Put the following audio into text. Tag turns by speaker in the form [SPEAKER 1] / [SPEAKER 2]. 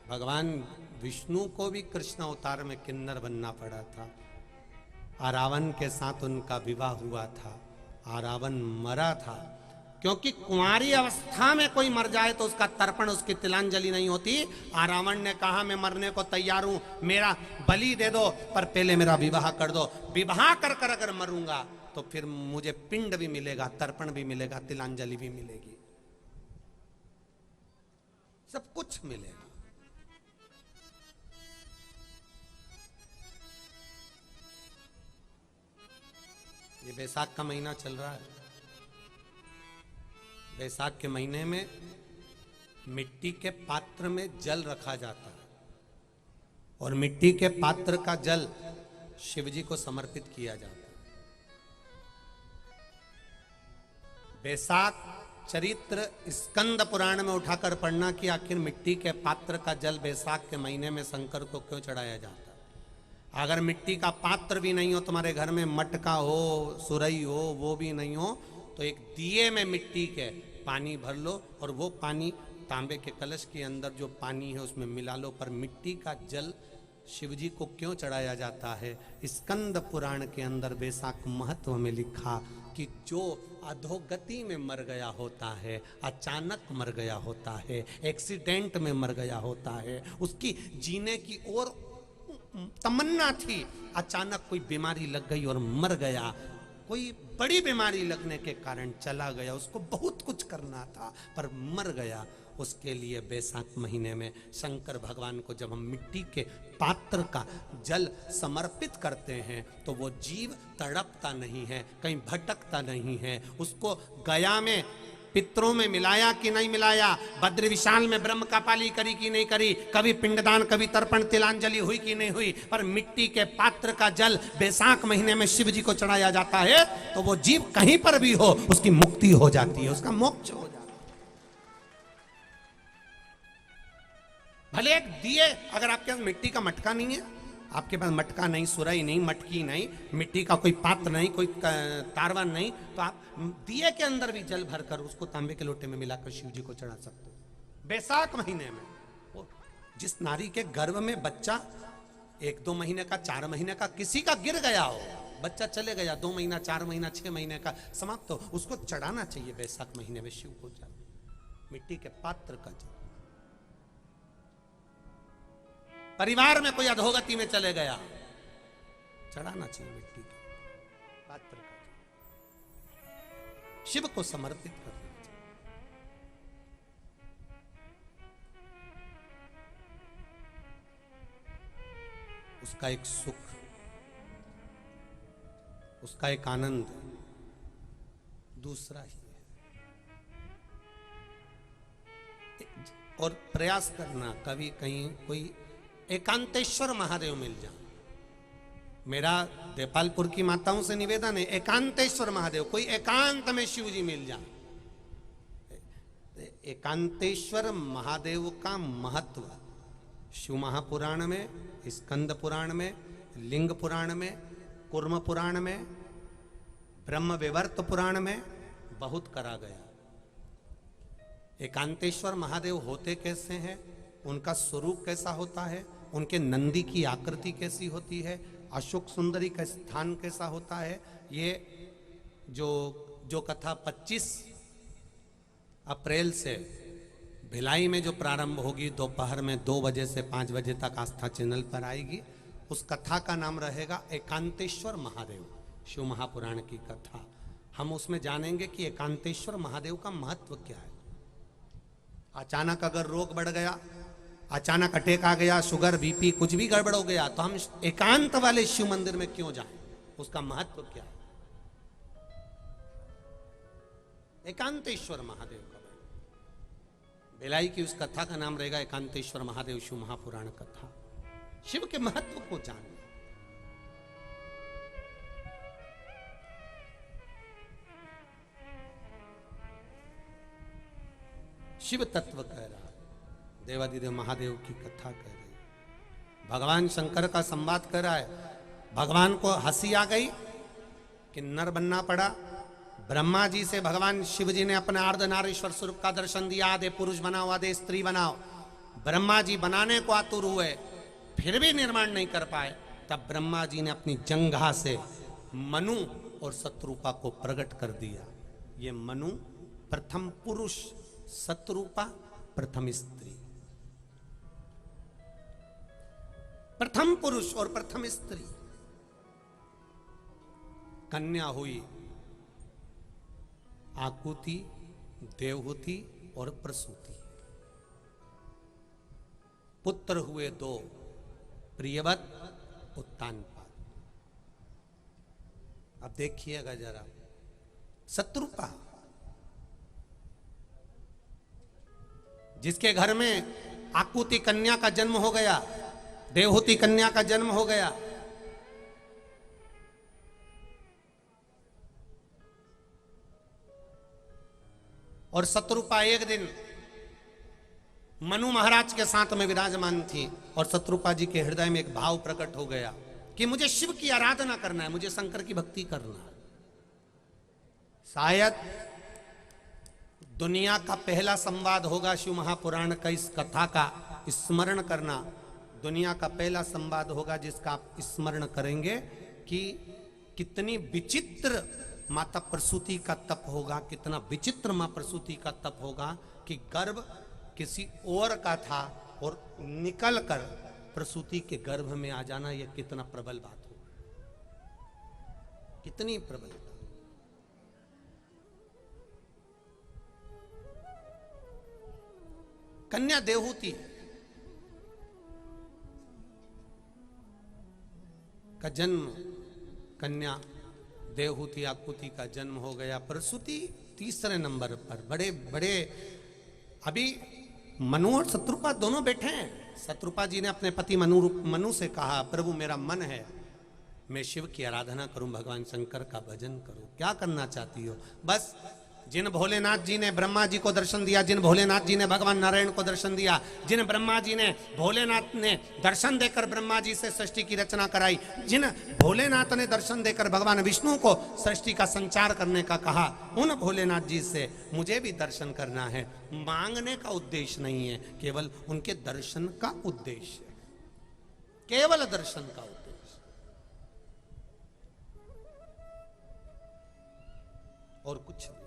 [SPEAKER 1] भगवान विष्णु को भी कृष्ण अवतार में किन्नर बनना पड़ा था। आरावन के साथ उनका विवाह हुआ था। आरावन मरा था क्योंकि कुंवारी अवस्था में कोई मर जाए तो उसका तर्पण, उसकी तिलांजलि नहीं होती। आरावन ने कहा मैं मरने को तैयार हूं, मेरा बलि दे दो, पर पहले मेरा विवाह कर दो। विवाह कर कर अगर मरूंगा तो फिर मुझे पिंड भी मिलेगा, तर्पण भी मिलेगा, तिलांजलि भी मिलेगी, सब कुछ मिलेगा। ये बैसाख का महीना चल रहा है। बैसाख के महीने में मिट्टी के पात्र में जल रखा जाता है और मिट्टी के पात्र का जल शिव जी को समर्पित किया जाता है। बैसाख चरित्र स्कंद पुराण में उठाकर पढ़ना कि आखिर मिट्टी के पात्र का जल बैसाख के महीने में शंकर को क्यों चढ़ाया जाता है। अगर मिट्टी का पात्र भी नहीं हो, तुम्हारे घर में मटका हो, सुरई हो, वो भी नहीं हो, तो एक दिए में मिट्टी के पानी भर लो और वो पानी तांबे के कलश के अंदर जो पानी है उसमें मिला लो। पर मिट्टी का जल शिव जी को क्यों चढ़ाया जाता है? स्कंद पुराण के अंदर बैसाख महत्व में लिखा कि जो अधोगति में मर गया होता है, अचानक मर गया होता है, एक्सीडेंट में मर गया होता है, उसकी जीने की और तमन्ना थी, अचानक कोई बीमारी लग गई और मर गया, कोई बड़ी बीमारी लगने के कारण चला गया, उसको बहुत कुछ करना था पर मर गया, उसके लिए बैसाख महीने में शंकर भगवान को जब हम मिट्टी के पात्र का जल समर्पित करते हैं तो वो जीव तड़पता नहीं है, कहीं भटकता नहीं है। उसको गया में पितरों में मिलाया कि नहीं मिलाया, बद्र विशाल में ब्रह्म का पाली करी कि नहीं करी, कभी पिंडदान, कभी तर्पण, तिलांजलि हुई कि नहीं हुई, पर मिट्टी के पात्र का जल बैसाख महीने में शिव जी को चढ़ाया जाता है तो वो जीव कहीं पर भी हो उसकी मुक्ति हो जाती है, उसका मोक्ष हो जाता है। भले एक दिए, अगर आपके पास मिट्टी का मटका नहीं है, आपके पास मटका नहीं, सुराई नहीं, मटकी नहीं, मिट्टी का कोई पात्र नहीं, कोई तारवा नहीं, तो आप दिए के अंदर भी जल भरकर उसको तांबे के लोटे में मिलाकर शिव जी को चढ़ा सकते हो। बैसाख महीने में वो जिस नारी के गर्भ में बच्चा 1-2 महीने का, 4 महीने का किसी का गिर गया हो, बच्चा चले गया, 2 महीना, 4 महीना, 6 महीने का समाप्त हो, उसको चढ़ाना चाहिए बैसाख महीने में शिव को जल, मिट्टी के पात्र का जल। परिवार में कोई अधोगति में चले गया, चढ़ाना चाहिए मिट्टी के पात्र का, शिव को समर्पित करना चाहिए। उसका एक सुख, उसका एक आनंद दूसरा ही है। और प्रयास करना कभी कहीं कोई एकांतेश्वर महादेव मिल जाए। मेरा देपालपुर की माताओं से निवेदन है, एकांतेश्वर महादेव, कोई एकांत में शिव जी मिल जाए। एकांतेश्वर महादेव का महत्व शिव महापुराण में, स्कंद पुराण में, लिंग पुराण में, कूर्म पुराण में, ब्रह्म विवर्त पुराण में बहुत करा गया। एकांतेश्वर महादेव होते कैसे हैं, उनका स्वरूप कैसा होता है, उनके नंदी की आकृति कैसी होती है, अशोक सुंदरी का स्थान कैसा होता है, ये जो कथा 25 अप्रैल से भिलाई में जो प्रारंभ होगी, दोपहर में 2 बजे से 5 बजे तक आस्था चैनल पर आएगी, उस कथा का नाम रहेगा एकांतेश्वर महादेव, शिव महापुराण की कथा। हम उसमें जानेंगे कि एकांतेश्वर महादेव का महत्व क्या है। अचानक अगर रोग बढ़ गया, अचानक अटैक आ गया, शुगर, बीपी, कुछ भी गड़बड़ हो गया, तो हम एकांत वाले शिव मंदिर में क्यों जाएं, उसका महत्व क्या है। एकांतेश्वर महादेव का भिलाई की उस कथा का नाम रहेगा एकांतेश्वर महादेव शिव महापुराण कथा। शिव के महत्व को जानना, शिव तत्व कह रहा है, देवादिदेव महादेव की कथा कह रही है, भगवान शंकर का संवाद कर रहा है। भगवान को हंसी आ गई, किन्नर बनना पड़ा। ब्रह्मा जी से भगवान शिव जी ने अपने अर्धनारीश्वर स्वरूप का दर्शन दिया, आधे पुरुष बनाओ, आधे स्त्री बनाओ। ब्रह्मा जी बनाने को आतुर हुए, फिर भी निर्माण नहीं कर पाए, तब ब्रह्मा जी ने अपनी जंघा से मनु और शत्रुपा को प्रकट कर दिया। ये मनु प्रथम पुरुष, शत्रुपा प्रथम स्त्री। प्रथम पुरुष और प्रथम स्त्री। कन्या हुई आकुति, देवहूति और प्रसूति। पुत्र हुए दो, प्रियवत, उत्तानपाद। अब देखिएगा जरा, शत्रुपा जिसके घर में आकुति कन्या का जन्म हो गया, देवहूति कन्या का जन्म हो गया, और शत्रुपा एक दिन मनु महाराज के साथ में विराजमान थी, और शत्रुपा जी के हृदय में एक भाव प्रकट हो गया कि मुझे शिव की आराधना करना है, मुझे शंकर की भक्ति करना है। शायद दुनिया का पहला संवाद होगा शिव महापुराण का, इस कथा का स्मरण करना दुनिया का पहला संवाद होगा जिसका आप स्मरण करेंगे कि कितनी विचित्र माता प्रसूति का तप होगा, कितना विचित्र मां प्रसूति का तप होगा कि गर्भ किसी और का था और निकल कर प्रसूति के गर्भ में आ जाना, यह कितना प्रबल बात होगा, कितनी प्रबल। कन्या देवहूति का जन्म, कन्या देवहूति आकुति का जन्म हो गया। प्रसूति तीसरे नंबर पर। बड़े बड़े अभी मनु और शत्रुपा दोनों बैठे हैं। शत्रुपा जी ने अपने पति मनु से कहा, प्रभु मेरा मन है मैं शिव की आराधना करूं, भगवान शंकर का भजन करूं, क्या करना चाहती हो? बस जिन भोलेनाथ जी ने ब्रह्मा जी को दर्शन दिया, जिन भोलेनाथ जी ने भगवान नारायण को दर्शन दिया, जिन ब्रह्मा जी ने भोलेनाथ ने दर्शन देकर ब्रह्मा जी से सृष्टि की रचना कराई, जिन भोलेनाथ ने दर्शन देकर भगवान विष्णु को सृष्टि का संचार करने का कहा, उन भोलेनाथ जी से मुझे भी दर्शन करना है। मांगने का उद्देश्य नहीं है, केवल उनके दर्शन का उद्देश्य है, केवल दर्शन का उद्देश्य। और कुछ नहीं।